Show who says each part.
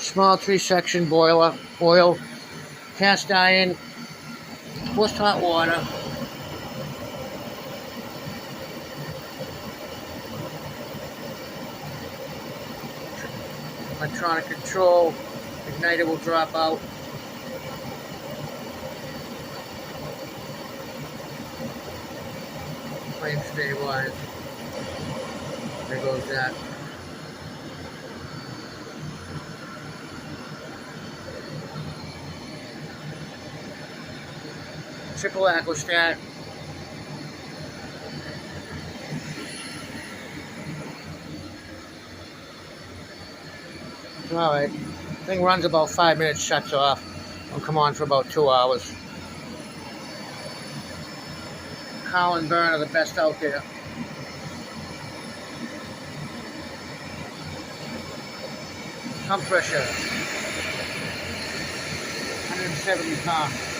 Speaker 1: Small 3-section boiler, oil, cast iron, forced hot water, electronic control, igniter will drop out. Flame stabilized. There goes that. Triple aquastat. Alright. Thing runs about 5 minutes, shuts off. It'll come on for about 2 hours. Cow and burn are the best out there. Pump pressure, 170 pounds.